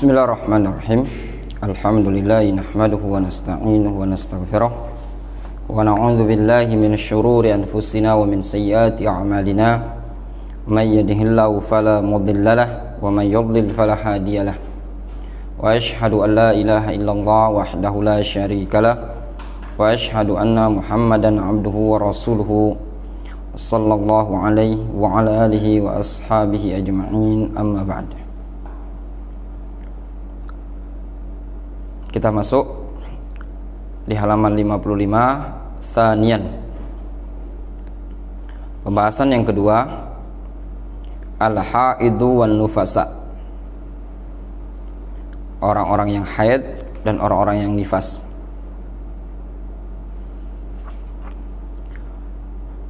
Bismillahirrahmanirrahim. Alhamdulillahi nahmaduhu wa nasta'inuhu wa nastaghfiruh wa na'udzu billahi minasy syururi anfusina wa min sayyiati a'malina. May yahdihillahu fala mudilla lahu wa may yudlil fala hadiya lahu. Wa asyhadu an la ilaha illallah wahdahu la syarika lahu wa asyhadu anna Muhammadan 'abduhu wa rasuluhu sallallahu alaihi wa ala alihi wa ashabihi ajma'in, amma ba'd. Kita masuk di halaman 55 Tsaniyan. Pembahasan yang kedua, al-haidu wan nufasa. Orang-orang yang haid dan orang-orang yang nifas.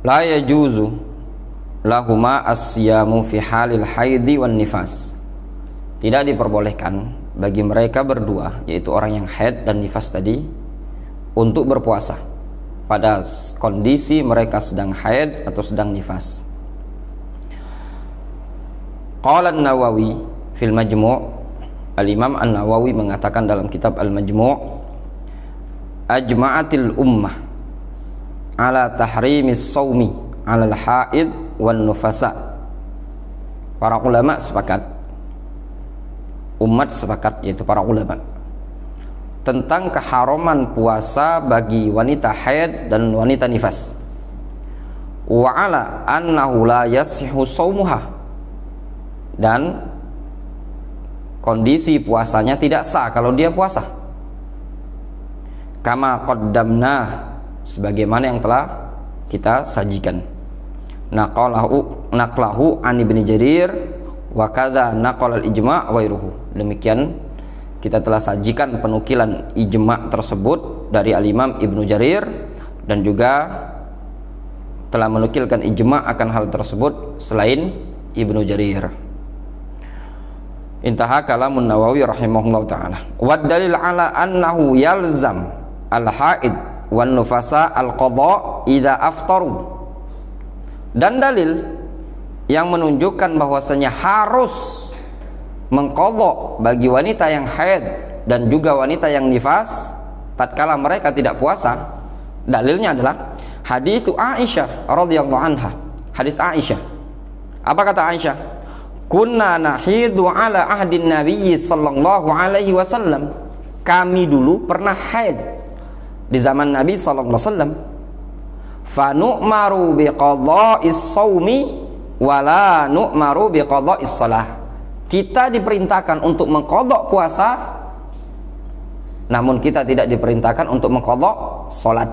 La yajuzu lahuma as-siyamu fi halil haidi wan nifas. Tidak diperbolehkan bagi mereka berdua, yaitu orang yang haid dan nifas tadi, untuk berpuasa pada kondisi mereka sedang haid atau sedang nifas. Qala an-Nawawi fil Majmu', Al-Imam An-Nawawi mengatakan dalam kitab Al-Majmu', ajma'atil ummah ala tahrimis shaumi ala al-haid wan nufasa. Para ulama sepakat, umat sepakat, yaitu para ulama, tentang keharaman puasa bagi wanita haid dan wanita nifas. Wa ala annahu la yasihu shaumuha, dan kondisi puasanya tidak sah kalau dia puasa. Kama qaddamna, sebagaimana yang telah kita sajikan. Naqlahu an Ibnu Jarir wa kadza naqal al-ijma' ghairuhu. Demikian kita telah sajikan penukilan ijma' tersebut dari al-Imam Ibnu Jarir, dan juga telah menukilkan ijma' akan hal tersebut selain Ibnu Jarir. Intaha kalamun Nawawi rahimahullah ta'ala. Wa dalil ala annahu yalzam al-haid wan nufasa al-qadha idza aftaru. Dan dalil yang menunjukkan bahwasanya harus mengqadha bagi wanita yang haid dan juga wanita yang nifas tatkala mereka tidak puasa, dalilnya adalah hadis Aisyah radhiyallahu anha. Hadis Aisyah, apa kata Aisyah? Kunna nahidu ala ahdin Nabi sallallahu alaihi wasallam. Kami dulu pernah haid di zaman Nabi sallallahu alaihi wasallam. Fa nu'maru biqadha'is shaumi wala nu'maru biqadha'is shalah. Kita diperintahkan untuk mengqadha puasa, namun kita tidak diperintahkan untuk mengqadha salat.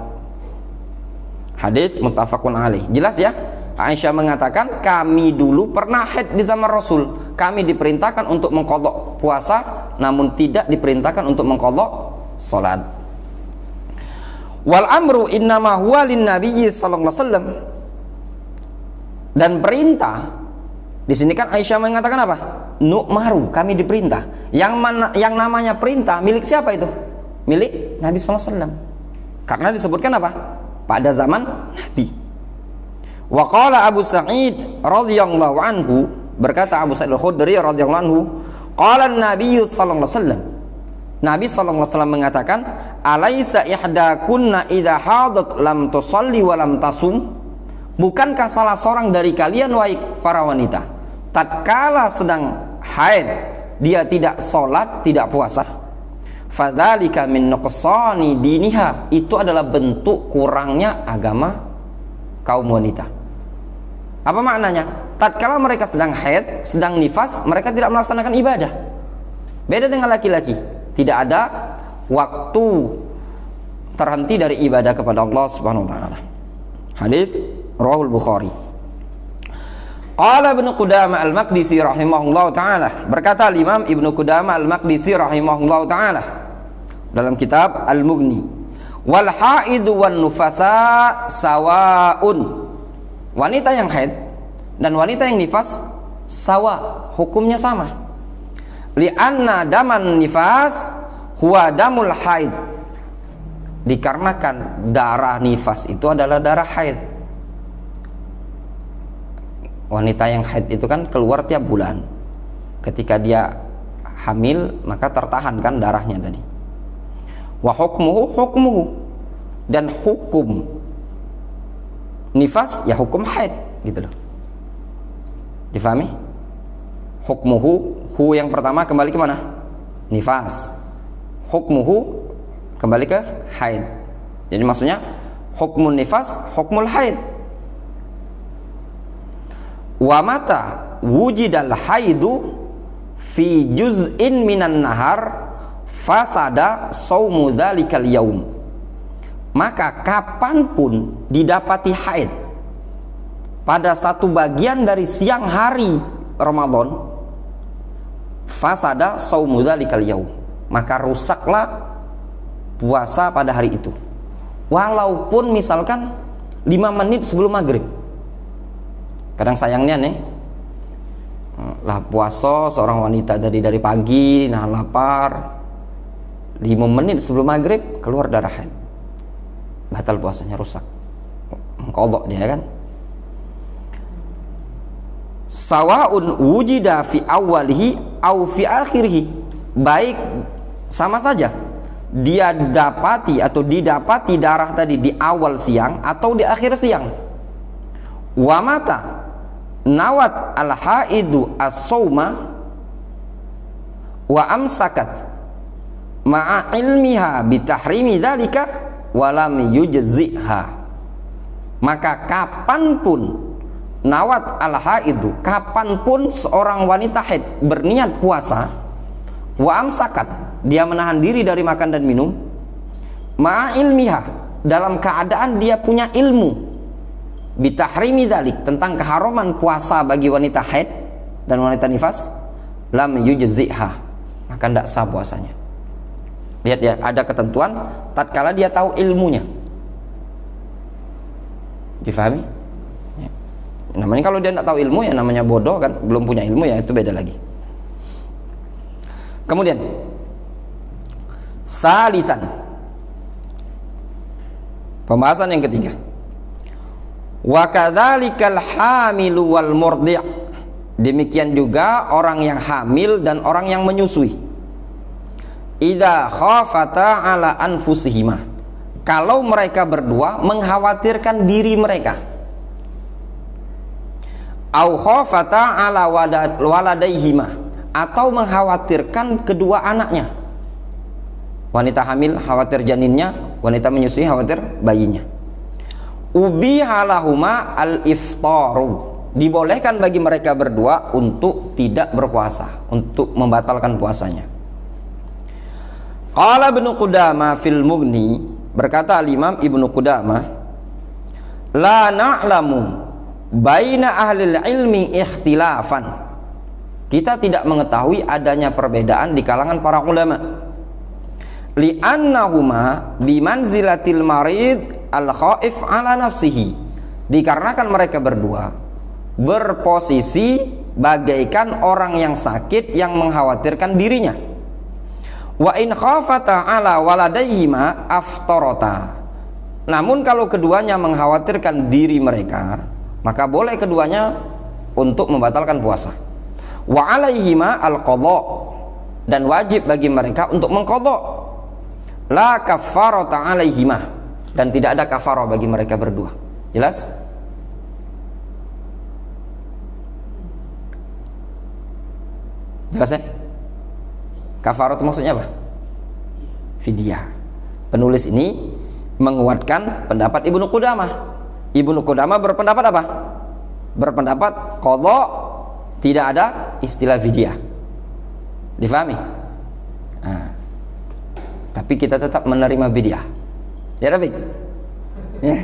Hadis muttafaqun alaih. Jelas ya? Aisyah mengatakan, kami dulu pernah haid di zaman Rasul. Kami diperintahkan untuk mengqadha puasa, namun tidak diperintahkan untuk mengqadha salat. Wal amru innama huwa lin nabiyyi sallallahu alaihi wasallam. Dan perintah di sini kan Aisyah mengatakan apa? Nu'maru, kami diperintah. Yang namanya perintah milik siapa itu? Milik Nabi sallallahu alaihi wasallam. Karena disebutkan apa? Pada zaman Nabi. Wa qala Abu Sa'id radhiyallahu anhu, berkata Abu Sa'id Al-Khudri radhiyallahu anhu, qala an-nabiy sallallahu alaihi wasallam. Nabi sallallahu alaihi wasallam mengatakan, "Alaisa ihdakunna idza hadat lam tusalli wa lam tasum?" Bukankah salah seorang dari kalian, wahai para wanita, tatkala sedang haid dia tidak sholat, tidak puasa? Fadzalika min nuqsani diniha, itu adalah bentuk kurangnya agama kaum wanita. Apa maknanya? Tatkala mereka sedang haid, sedang nifas, mereka tidak melaksanakan ibadah. Beda dengan laki-laki, tidak ada waktu terhenti dari ibadah kepada Allah Subhanahu wa taala. Hadis Rawahul Bukhari. Qala Ibnu Qudamah Al-Maqdisi rahimahullahu taala, berkata Imam Ibnu Qudamah Al-Maqdisi rahimahullahu taala dalam kitab Al-Mughni, wal haidu wan nufasa sawaun. Wanita yang haid dan wanita yang nifas sawa, hukumnya sama. Li'anna daman nifas huwa damul haid. Dikarenakan darah nifas itu adalah darah haid. wanita yang haid itu kan keluar tiap bulan. Ketika dia hamil maka tertahan kan darahnya tadi. Wa hukmuhu, dan hukum nifas ya hukum haid gitu loh. Difahami? Hukmuhu, hu yang pertama kembali ke mana? Nifas. Hukmuhu kembali ke haid. Jadi maksudnya hukmun nifas, hukmul haid. Wa mata wujidal haidu fi juz'in minan nahar fasada saumu dzalikal yaum. Maka kapanpun didapati haid pada satu bagian dari siang hari Ramadan, fasada saumu dzalikal yaum, maka rusaklah puasa pada hari itu, walaupun misalkan 5 menit sebelum maghrib. Kadang sayangnya nih, lah puasa seorang wanita dari pagi nahan lapar, 5 menit sebelum maghrib keluar darah haid, batal puasanya, rusak, mengkodok dia kan. Sawaun wujida fi awalihi au fi akhirihi, baik sama saja dia dapati atau didapati darah tadi di awal siang atau di akhir siang. Wa mata nawat al haidu as-sauma wa amsakat ma'a ilmiha bitahrimi dzalika wa lam yujziha. Maka kapanpun nawat al-haidu, kapanpun seorang wanita haid berniat puasa, wa amsakat, dia menahan diri dari makan dan minum, ma'a ilmiha, dalam keadaan dia punya ilmu, bitahrimi dzalik, tentang keharaman puasa bagi wanita haid dan wanita nifas, lam yujziha, maka tidak sah puasanya. Lihat ya, ada ketentuan tatkala dia tahu ilmunya. Difahami? Ya. Namanya kalau dia tidak tahu ilmu ya namanya bodoh kan, belum punya ilmu ya itu beda lagi. Kemudian salisan, pembahasan yang ketiga, wa kadzalikal hamilu wal murdi', demikian juga orang yang hamil dan orang yang menyusui, idza khafata ala anfusihima, kalau mereka berdua mengkhawatirkan diri mereka, au khafata ala waladaihima, atau mengkhawatirkan kedua anaknya. Wanita hamil khawatir janinnya, wanita menyusui khawatir bayinya. Ubihalahuma al-iftaru, dibolehkan bagi mereka berdua untuk tidak berpuasa, untuk membatalkan puasanya. Qala Ibnu Qudamah fil Mughni, berkata al-Imam Ibnu Qudamah, la na'lamu baina ahli ilmi ikhtilafan, kita tidak mengetahui adanya perbedaan di kalangan para ulama, li'annahuma bimanzilatil marid al-khaif ala nafsihi, dikarenakan mereka berdua berposisi bagaikan orang yang sakit yang mengkhawatirkan dirinya. Wa in khafata ala waladayhima aftarata, namun kalau keduanya mengkhawatirkan diri mereka, maka boleh keduanya untuk membatalkan puasa. Wa alaihima al-qadha, dan wajib bagi mereka untuk mengqadha. La kafarata alaihima, dan tidak ada kafarah bagi mereka berdua. Jelas? Jelas ya? Kafarah itu maksudnya apa? Fidyah. Penulis ini menguatkan pendapat Ibnu Qudamah. Ibnu Qudamah berpendapat apa? Berpendapat qadha, tidak ada istilah fidyah. Difahami? Nah, tapi kita tetap menerima fidyah. Ya Rafiq? Ya.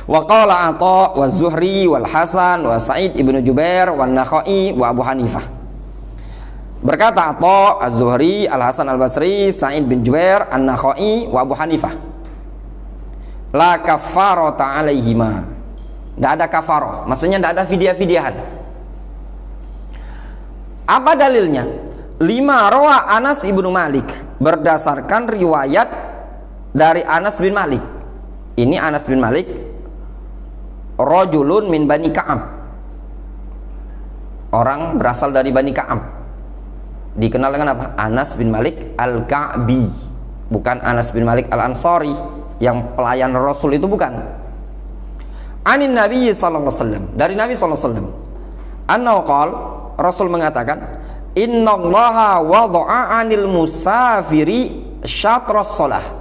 Wa qala Atha wa Zuhri wal Hasan wa Sa'id ibnu Jubair wa Nakhai wa Abu Hanifah. Berkata Atha, Az-Zuhri, Al-Hasan Al-Basri, Sa'id bin Jubair, An-Nakhai wa Abu Hanifah, la kafarata alaihima, tidak ada kafarah, maksudnya tidak ada fidyah-fidyahan. Apa dalilnya? 5 rawa Anas ibnu Malik, berdasarkan riwayat dari Anas bin Malik. Ini Anas bin Malik rajulun min Bani Ka'ab, orang berasal dari Bani Ka'ab, dikenal dengan apa? Anas bin Malik Al-Ka'bi, bukan Anas bin Malik Al-Ansari yang pelayan Rasul itu, bukan. Anin Nabi sallallahu alaihi wasallam, dari Nabi sallallahu alaihi wasallam, annahu qala, Rasul mengatakan, innallaha wada'a 'anil musafiri syatras shalah.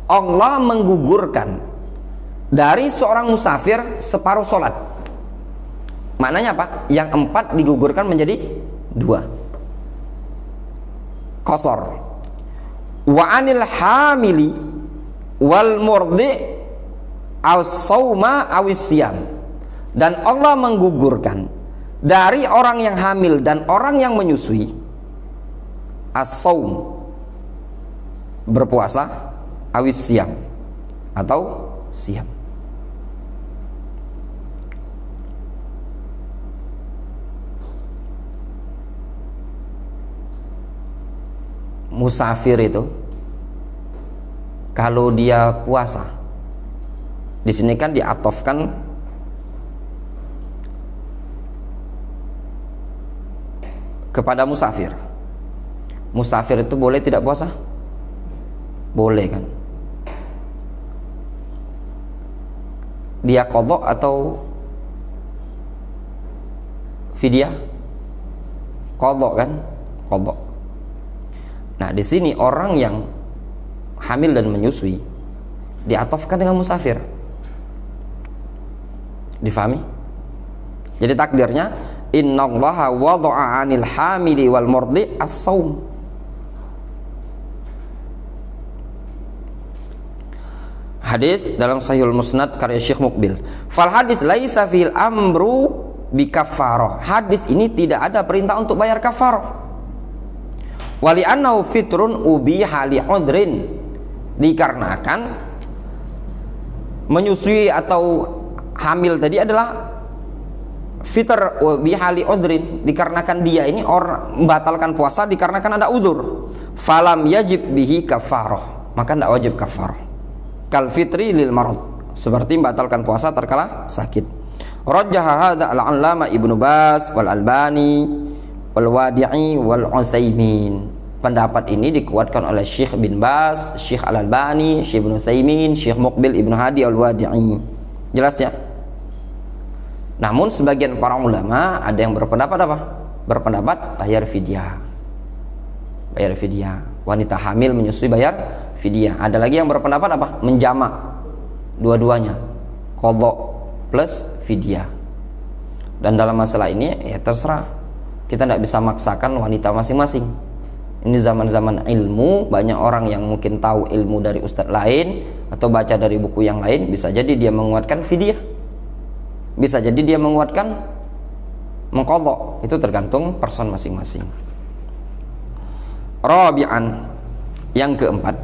Allah menggugurkan dari seorang musafir separuh salat. Maknanya apa? Yang 4 digugurkan menjadi 2, qasar. Wa 'anil hamili wal murdi as-sauma awisyam. Dan Allah menggugurkan dari orang yang hamil dan orang yang menyusui as-saum, berpuasa, awisyam, atau siam. Musafir itu kalau dia puasa, di sini kan diatofkan kepada musafir. Musafir itu boleh tidak puasa? Boleh kan? Dia qadha atau fidyah? Qadha kan? Qadha. Nah, di sini orang yang hamil dan menyusui diatofkan dengan musafir. Difahami? Jadi takdirnya innallaha wada'a 'anil hamili wal murdi as-saum. Hadis dalam Sahihul Musnad karya Syekh Muqbil. Fal hadis laisa fil amru bi kafarah. Hadis ini tidak ada perintah untuk bayar kafarah. Wali annahu fitrun ubiha li udrin, dikarenakan menyusui atau hamil tadi adalah fitr ubiha li udrin, dikarenakan dia ini orang membatalkan puasa dikarenakan ada uzur. Falam yajib bihi kafarah, maka tidak wajib kafarah. Kal fitri lil marad, seperti membatalkan puasa terkala sakit. Rajjaha hadza al-'allama Ibnu Baz wal Albani wal Wadi'i wal Utsaimin. Pendapat ini dikuatkan oleh Syekh bin Baz, Syekh Al-Albani, Syekh Ibnu Utsaimin, Syekh Muqbil Ibnu Hadi Al-Wadi'i. Jelas ya? Namun sebagian para ulama ada yang berpendapat apa? Berpendapat bayar fidyah. Bayar fidyah. Wanita hamil menyusui bayar fidyah. Ada lagi yang berpendapat apa? Menjamak dua-duanya, qadha plus fidyah. Dan dalam masalah ini ya terserah, kita tidak bisa maksakan wanita masing-masing. Ini zaman-zaman ilmu, banyak orang yang mungkin tahu ilmu dari ustadz lain atau baca dari buku yang lain, bisa jadi dia menguatkan fidyah, bisa jadi dia menguatkan mengqadha. Itu tergantung person masing-masing. Rabi'an, yang keempat,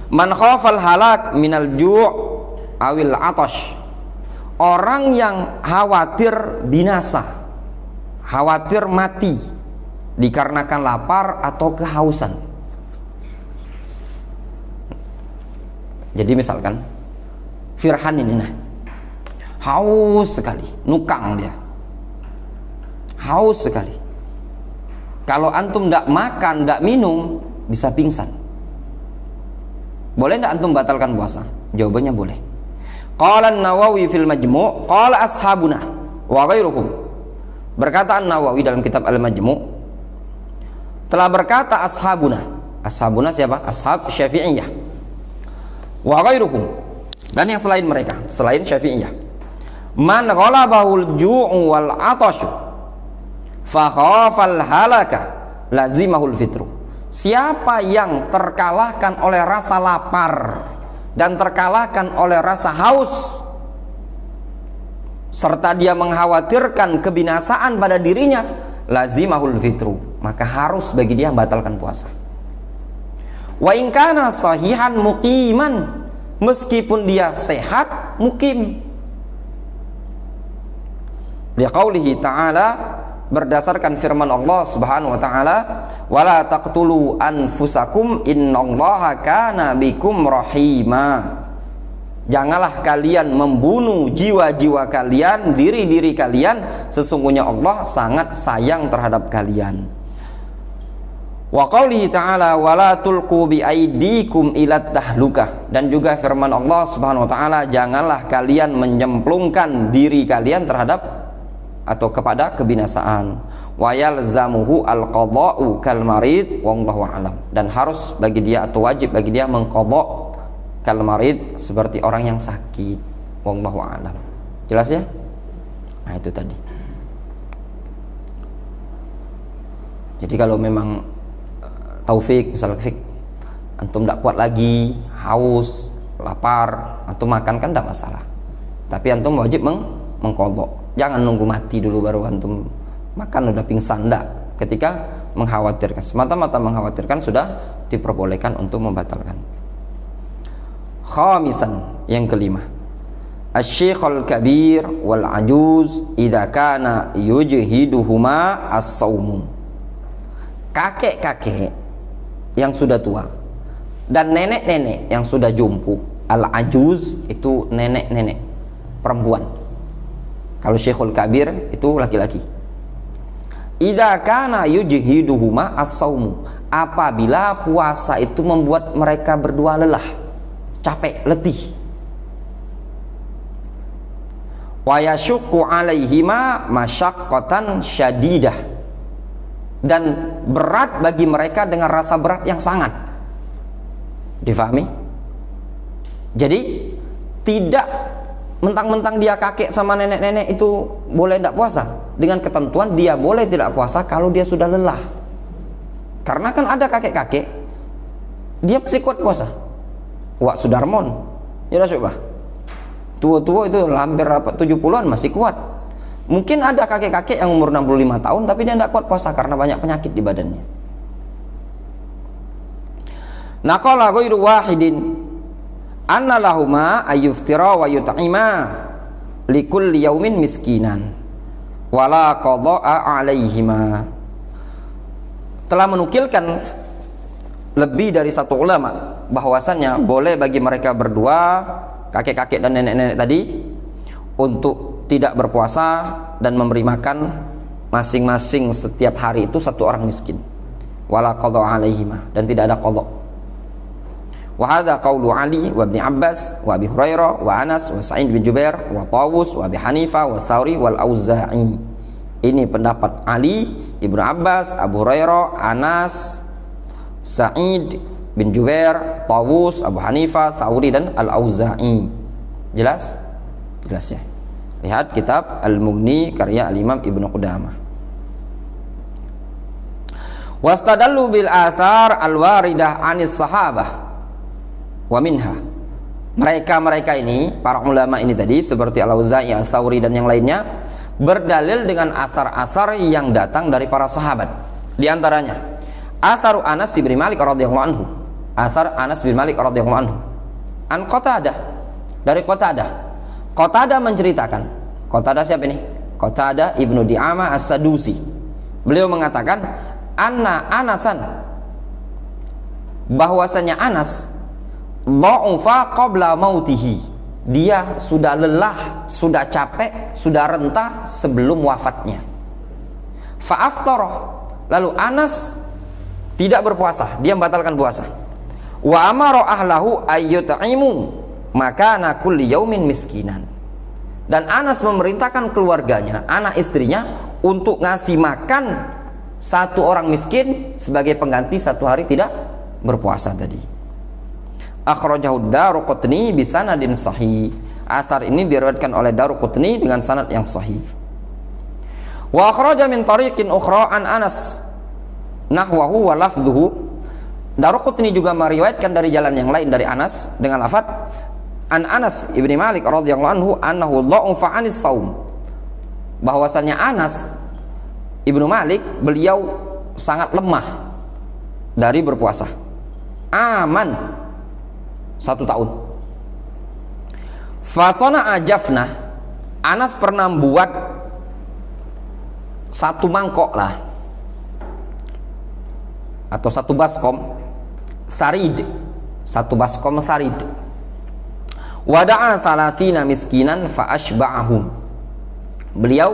man khafal halak minal ju' awil atash. Orang yang khawatir binasa, khawatir mati dikarenakan lapar atau kehausan. Jadi misalkan Firhan ini haus sekali, nukang dia, haus sekali. Kalau antum tidak makan, tidak minum, bisa pingsan. Boleh tidak antum batalkan puasa? Jawabannya boleh. Qala an-Nawawi fil Majmu', qala ashabuna wa ghairuhum. Berkata An-Nawawi dalam kitab Al-Majmu', telah berkata ashabuna. Ashabuna siapa? Ashab Syafi'iyah. Wa ghairuhum, dan yang selain mereka, selain Syafi'iyah. Man ghalabahul ju'u wal 'atashu fa khafal halaka lazimahul fitru. Siapa yang terkalahkan oleh rasa lapar dan terkalahkan oleh rasa haus serta dia mengkhawatirkan kebinasaan pada dirinya, lazimahul fitru, maka harus bagi dia membatalkan puasa. Wa in kana sahihan muqiman, meskipun dia sehat mukim. Liqaulihi ta'ala, berdasarkan firman Allah Subhanahu wa taala, wala taqtulu anfusakum innallaha kana bikum rahima. Janganlah kalian membunuh jiwa-jiwa kalian, diri-diri kalian, sesungguhnya Allah sangat sayang terhadap kalian. Wa qaulihi ta'ala wala tulqu bi aidikum ilat tahlukah, dan juga firman Allah Subhanahu wa taala, janganlah kalian menyemplungkan diri kalian terhadap atau kepada kebinasaan. Wa yalzamuhu al-qada'u kal marid wallahu a'lam, dan harus bagi dia atau wajib bagi dia mengqada' kal marid, seperti orang yang sakit. Wallahu a'lam. Jelas ya? Nah, itu tadi. Jadi kalau memang taufik, misalnya fik, antum tidak kuat lagi, haus, lapar, antum makan kan tidak masalah. Tapi antum wajib mengqadha. Jangan nunggu mati dulu baru antum makan, udah pingsan, enggak. Ketika mengkhawatirkan, semata-mata mengkhawatirkan, sudah diperbolehkan untuk membatalkan. Khamisan, yang kelima, asy-syekhul kabir wal ajuz idza kana yujhiduhuma as-saum. Kakek-kakek yang sudah tua dan nenek-nenek yang sudah jompo. Al-ajuz itu nenek-nenek perempuan. Kalau syekhul kabir itu laki-laki. Idza kana yujhiduhuma as-saum, apabila puasa itu membuat mereka berdua lelah, capek, letih. Wa yashuqqu 'alaihima masyaqqatan syadidah, dan berat bagi mereka dengan rasa berat yang sangat. Difahami? Jadi tidak mentang-mentang dia kakek sama nenek-nenek itu boleh tidak puasa. Dengan ketentuan dia boleh tidak puasa kalau dia sudah lelah. Karena kan ada kakek-kakek dia masih kuat puasa. Wak Sudarmon, ya udah coba. Tua-tua itu hampir 70-an masih kuat. Mungkin ada kakek-kakek yang umur 65 tahun tapi dia tidak kuat puasa karena banyak penyakit di badannya. Naqala ghairu wahidin anna lahuma ayyuftira wa yut'ima likulli yaumin miskinan wala qada'a 'alaihima. Telah menukilkan lebih dari satu ulama bahwasannya boleh bagi mereka berdua, kakek-kakek dan nenek-nenek tadi, untuk tidak berpuasa dan memberi makan masing-masing setiap hari itu satu orang miskin. Wala qada'a 'alaihima, dan tidak ada qada'. Wa hadza qaulu Ali wa Ibnu Abbas wa Abi Hurairah wa Anas wa Sa'id bin Jubair wa Tawus wa Abi Hanifah wa Tsauri wal Auza'i. Ini pendapat Ali, Ibnu Abbas, Abu Hurairah, Anas, Sa'id bin Jubair, Tawus, Abu Hanifah, Tsauri dan Al-Auza'i. Jelas? Jelas ya. Lihat kitab Al-Mughni karya Al-Imam Ibnu Qudamah. Wastadallu bil athar al-waridah 'anis sahabah wa minha. Mereka ini, para ulama ini tadi seperti Al-Auza'i, Al-Tsauri dan yang lainnya, berdalil dengan asar-asar yang datang dari para sahabat. Di antaranya asar Anas bin Malik radhiyallahu anhu. Asar Anas bin Malik radhiyallahu anhu. An Qatadah, dari Qatadah. Qatadah menceritakan. Qatadah siapa ini? Qatadah Ibnu Di'amah As-Sadusi. Beliau mengatakan, anna Anasan, bahwasanya Anas dha'ufa qabla mautihi, dia sudah lelah, sudah capek, sudah rentah sebelum wafatnya. Fa'aftara, lalu Anas tidak berpuasa, dia membatalkan puasa. Wa amara ahlahu ayyut'imu makana kulli yaumin miskinan, dan Anas memerintahkan keluarganya, anak istrinya, untuk ngasih makan satu orang miskin sebagai pengganti satu hari tidak berpuasa tadi. Akhrajahu Daruqutni bi sanadin sahih. Asar ini diriwayatkan oleh Daruqutni dengan sanad yang sahih. Wa akhraja min tariqin ukhra an Anas nahwahu wa lafdhuhu. Daruqutni juga meriwayatkan dari jalan yang lain dari Anas dengan lafaz an Anas ibni Malik radhiyallahu anhu annahu dha'ufa 'anis shaum, bahwasanya Anas ibnu Malik beliau sangat lemah dari berpuasa. Aman, 1 tahun. Fasona ajafna, Anas pernah membuat satu mangkok lah, atau satu baskom sarid, satu baskom sarid. Wada'a salasina miskinan fa ashba'ahum. Beliau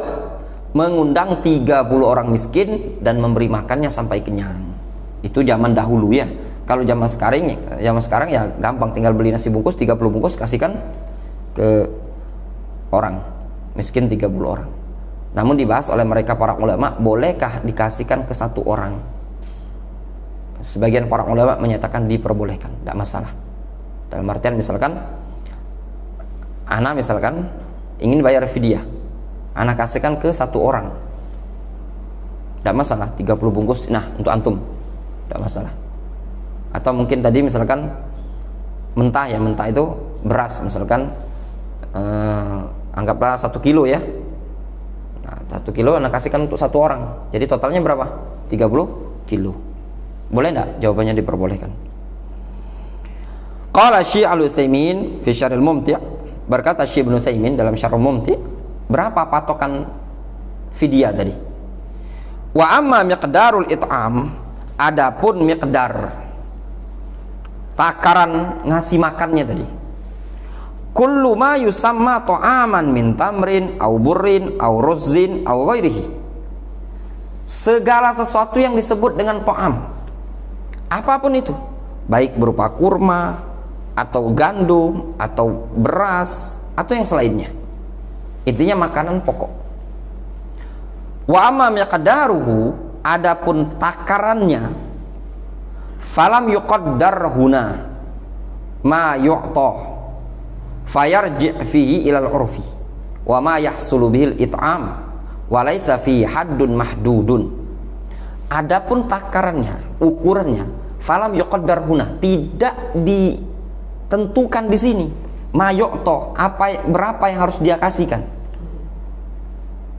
mengundang 30 orang miskin dan memberi makannya sampai kenyang. Itu zaman dahulu ya. Kalau zaman sekarang ya gampang, tinggal beli nasi bungkus 30 bungkus kasihkan ke orang miskin 30 orang. Namun dibahas oleh mereka para ulama, bolehkah dikasihkan ke satu orang? Sebagian para ulama menyatakan diperbolehkan, tidak masalah. Dalam artian misalkan ana ingin bayar fidyah, ana kasihkan ke satu orang, tidak masalah, 30 bungkus, nah untuk antum, tidak masalah. Atau mungkin tadi misalkan mentah itu beras, misalkan anggaplah 1 kilo ya, nah 1 kilo ana kasihkan untuk satu orang, jadi totalnya berapa? 30 kilo. Boleh enggak? Jawabannya diperbolehkan. Qala Syekh Al-Utsaimin fi Syarhil Mumti', berkata Syekh Ibnu Utsaimin dalam Syarhul Mumti', berapa patokan fidyah tadi? Wa amma miqdarul it'am, adapun miqdar takaran ngasih makannya tadi, kullu ma yusamma ta'aman min tamrin au burrin au ruzzin au ghairihi, segala sesuatu yang disebut dengan ta'am, apapun itu, baik berupa kurma atau gandum atau beras atau yang selainnya, intinya makanan pokok. Wa amma miqdaruhu, adapun takarannya, falam yuqaddar huna ma yu'ta fayarji' fihi ilal urfi wa ma yahsulu bihil it'am wa laisa fihi haddun mahdudun. Adapun takarannya, ukurannya, falam yuqaddar huna, tidak ditentukan di sini. Ma yu'ta, berapa yang harus dia kasihkan.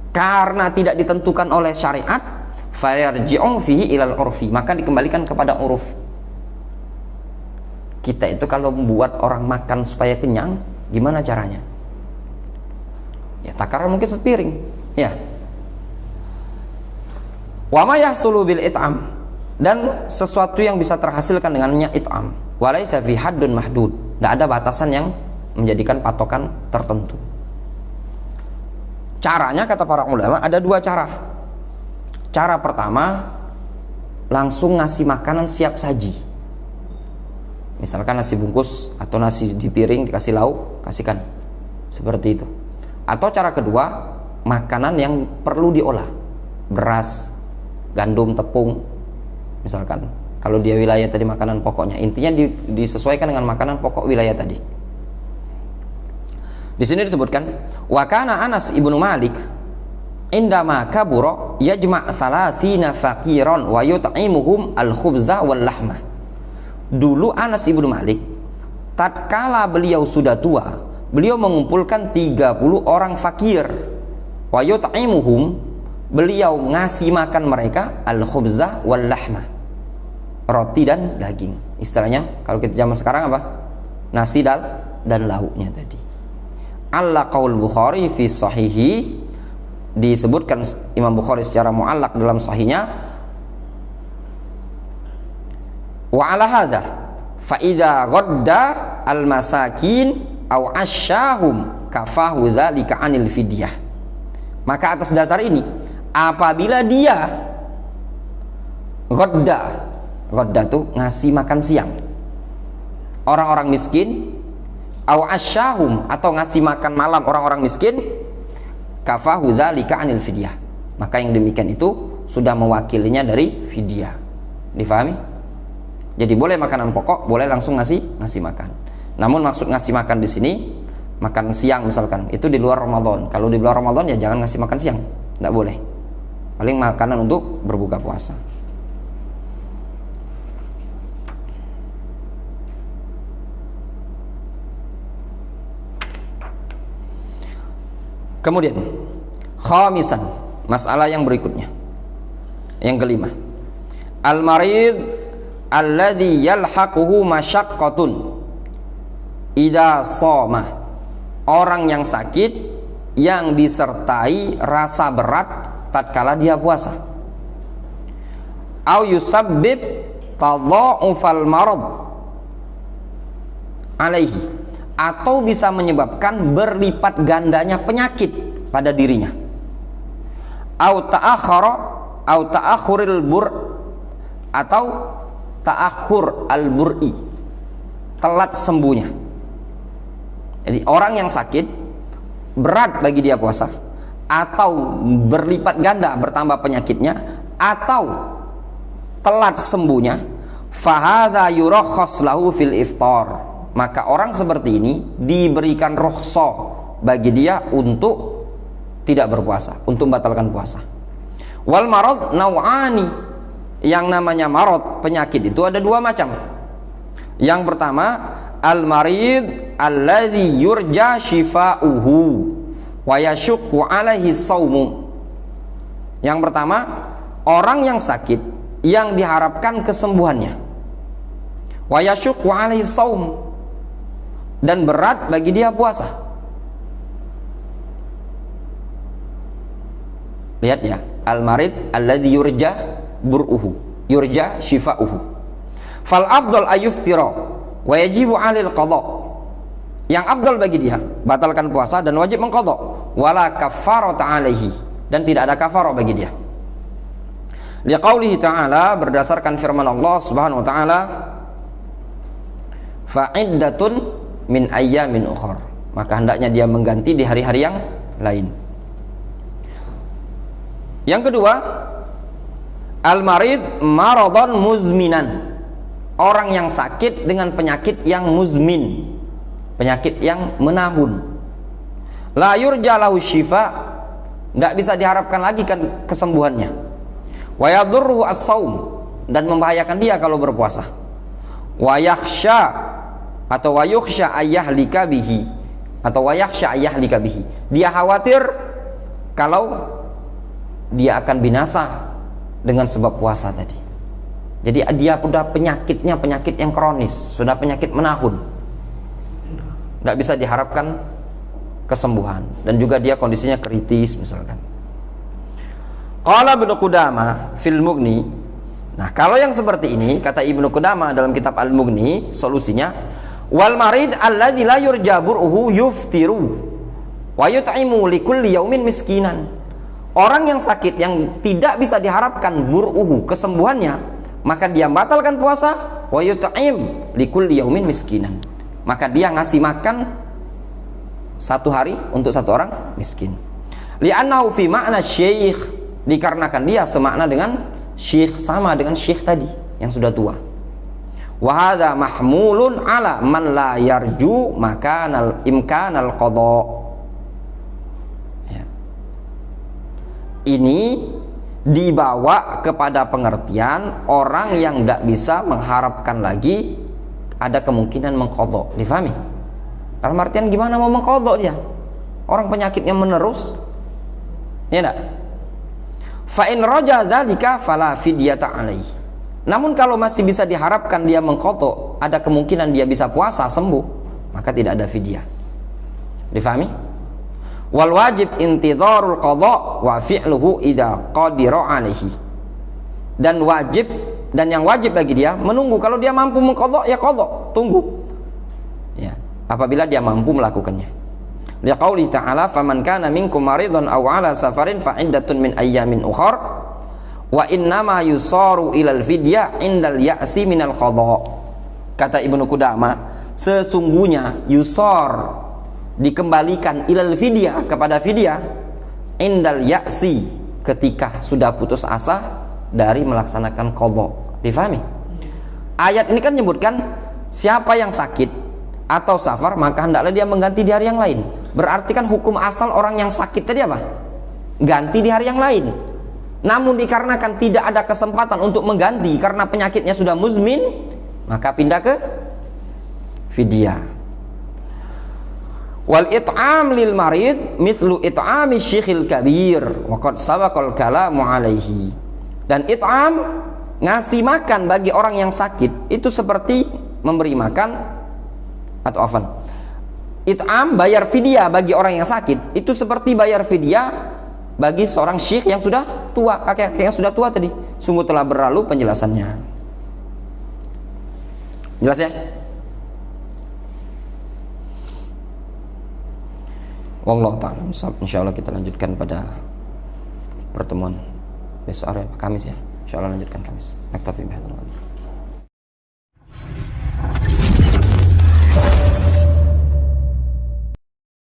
Karena tidak ditentukan oleh syariat, fayarji'u fihi ilal urfi, maka dikembalikan kepada uruf. Kita itu kalau membuat orang makan supaya kenyang, gimana caranya? Ya takaran mungkin sepiring, ya. Wa ma yahsulu bil it'am, dan sesuatu yang bisa terhasilkan dengannya it'am. Wa laisa fi haddun mahdud, tidak ada batasan yang menjadikan patokan tertentu. Caranya kata para ulama ada 2 cara. Cara pertama, langsung ngasih makanan siap saji. Misalkan nasi bungkus atau nasi di piring dikasih lauk, kasihkan. Seperti itu. Atau cara kedua, makanan yang perlu diolah. Beras, gandum, tepung. Misalkan kalau dia wilayah tadi makanan pokoknya, intinya disesuaikan dengan makanan pokok wilayah tadi. Di sini disebutkan, wa kana Anas ibnu Malik indama kabura yajma' thalathina faqiran wa yut'imuhum al-khubza wal lahma. Dulu Anas ibnu Malik, tatkala beliau sudah tua, beliau mengumpulkan 30 orang fakir, wa yut'imuhum, beliau ngasih makan mereka al-khubza wal lahma, roti dan daging. Istilahnya kalau kita zaman sekarang apa? Nasi dan lauknya tadi. Alla qaul Bukhari fi sahihi, disebutkan Imam Bukhari secara muallak dalam sahihnya, wa ala hadza fa idza ghadda al masakin aw asyahum kafahu dzalika anil fidyah. Maka atas dasar ini, apabila dia ghadda tuh ngasih makan siang orang-orang miskin, aw asyahum atau ngasih makan malam orang-orang miskin, kafahu dzalika anil fidyah, maka yang demikian itu sudah mewakilinya dari fidyah. Difahami? Jadi boleh makanan pokok, boleh langsung ngasih makan. Namun maksud ngasih makan di sini makan siang misalkan, itu di luar Ramadan. Kalau di luar Ramadan ya jangan ngasih makan siang, tidak boleh. Paling makanan untuk berbuka puasa. Kemudian khamisan, masalah yang berikutnya, yang kelima, al-marid alladhi yalhaquhu masyaqqatun idza shoma, orang yang sakit yang disertai rasa berat tatkala dia puasa. Au yusabbib tadha'ufal marad alaihi, atau bisa menyebabkan berlipat gandanya penyakit pada dirinya. Au ta'akhuril bur, atau ta'akhur al-bur'i, telat sembuhnya. Jadi orang yang sakit berat bagi dia puasa, atau berlipat ganda bertambah penyakitnya, atau telat sembuhnya, fahadha yurakhas lahu fil iftar, maka orang seperti ini diberikan rukhsah bagi dia untuk tidak berpuasa, untuk membatalkan puasa. Wal marad naw'ani, yang namanya marad, penyakit itu ada dua macam. Yang pertama, al marid alladzi yurja shifa'uhu wa yashukku alaihi saumu. Yang pertama, orang yang sakit yang diharapkan kesembuhannya, wa yashukku alaihi saum, dan berat bagi dia puasa. Lihat ya, al marid alladzi yurja bur'uhu, yurja shifa'uhu. Fal afdal ayuftira wa yajibu 'alil qada. Yang afdal bagi dia batalkan puasa dan wajib mengqadha, wala kafarata 'alaihi, dan tidak ada kafarah bagi dia. Liqaulihi ta'ala, berdasarkan firman Allah Subhanahu wa taala, fa'iddatun min ayyamin ukhra, maka hendaknya dia mengganti di hari-hari yang lain. Yang kedua, al-marid maradhan muzminan, orang yang sakit dengan penyakit yang muzmin, penyakit yang menahun. La yurja lahu syifa, tidak bisa diharapkan lagi kan kesembuhannya. Wa yadurruhu as-saum, dan membahayakan dia kalau berpuasa. Wa yakhsha, atau wa yukhsha ayyahlika bihi, atau wa yakhsha ayyahlika bihi, dia khawatir kalau dia akan binasa dengan sebab puasa tadi. Jadi dia sudah penyakitnya penyakit yang kronis, sudah penyakit menahun, tidak bisa diharapkan kesembuhan, dan juga dia kondisinya kritis misalkan. Qala Ibnu Qudamah fil Mughni. Nah, kalau yang seperti ini, kata Ibnu Qudamah dalam kitab Al-Mughni, solusinya, wal marid alladzi la yurja bur'uhu yuftiru wa yut'imu likulli yaumin miskinan. Orang yang sakit yang tidak bisa diharapkan bur'uhu, kesembuhannya, maka dia batalkan puasa, wa yut'im likulli yaumin miskinan, maka dia ngasih makan satu hari untuk satu orang miskin. Li'annahu fi ma'na syekh, dikarenakan dia semakna dengan syekh, sama dengan syekh tadi yang sudah tua. Wa hadza mahmulun ala man la yarju makanal imkanal qada. Ya. Ini dibawa kepada pengertian orang yang tidak bisa mengharapkan lagi ada kemungkinan mengqadha. Difahami? Dalam artian gimana mau mengqadha dia? Orang penyakitnya menerus. Ya enggak? Fa in raja dzalika fala fidyata alaihi. Namun kalau masih bisa diharapkan dia mengqadha, ada kemungkinan dia bisa puasa sembuh, maka tidak ada fidyah. Difahami? Wal wajib intidharul qadha wa fi'luhu idza qadira alaihi. Dan wajib, dan yang wajib bagi dia menunggu. Kalau dia mampu mengqadha, ya qadha, tunggu. Ya, apabila dia mampu melakukannya. Liqauli ta'ala, faman kana minkum maridun aw 'ala safarin fa iddatun min ayyamin ukhar wa innama yusaru ilal fidyah indal ya'si minal qadha. Kata Ibnu Qudamah, sesungguhnya yusar, dikembalikan ilal fidyah, kepada fidyah, indal ya'si, ketika sudah putus asa dari melaksanakan qadha. Difahami? Ayat ini kan menyebutkan siapa yang sakit atau safar, maka hendaklah dia mengganti di hari yang lain. Berarti kan hukum asal orang yang sakit tadi apa? Ganti di hari yang lain. Namun dikarenakan tidak ada kesempatan untuk mengganti karena penyakitnya sudah muzmin, maka pindah ke fidyah. Wal it'am lil marid mithlu it'ami syekhil kabir wa qad sabaqal kalamu alaihi. Dan it'am, ngasih makan bagi orang yang sakit, itu seperti memberi makan, atau afan, it'am, bayar fidyah bagi orang yang sakit, itu seperti bayar fidyah bagi seorang syekh yang sudah tua, kakek yang sudah tua tadi. Sungguh telah berlalu penjelasannya. Jelas ya? Wallahu ta'ala. Insyaallah kita lanjutkan pada pertemuan besok hari Kamis ya. Insyaallah lanjutkan Kamis. Naktafi bihadzal qadar.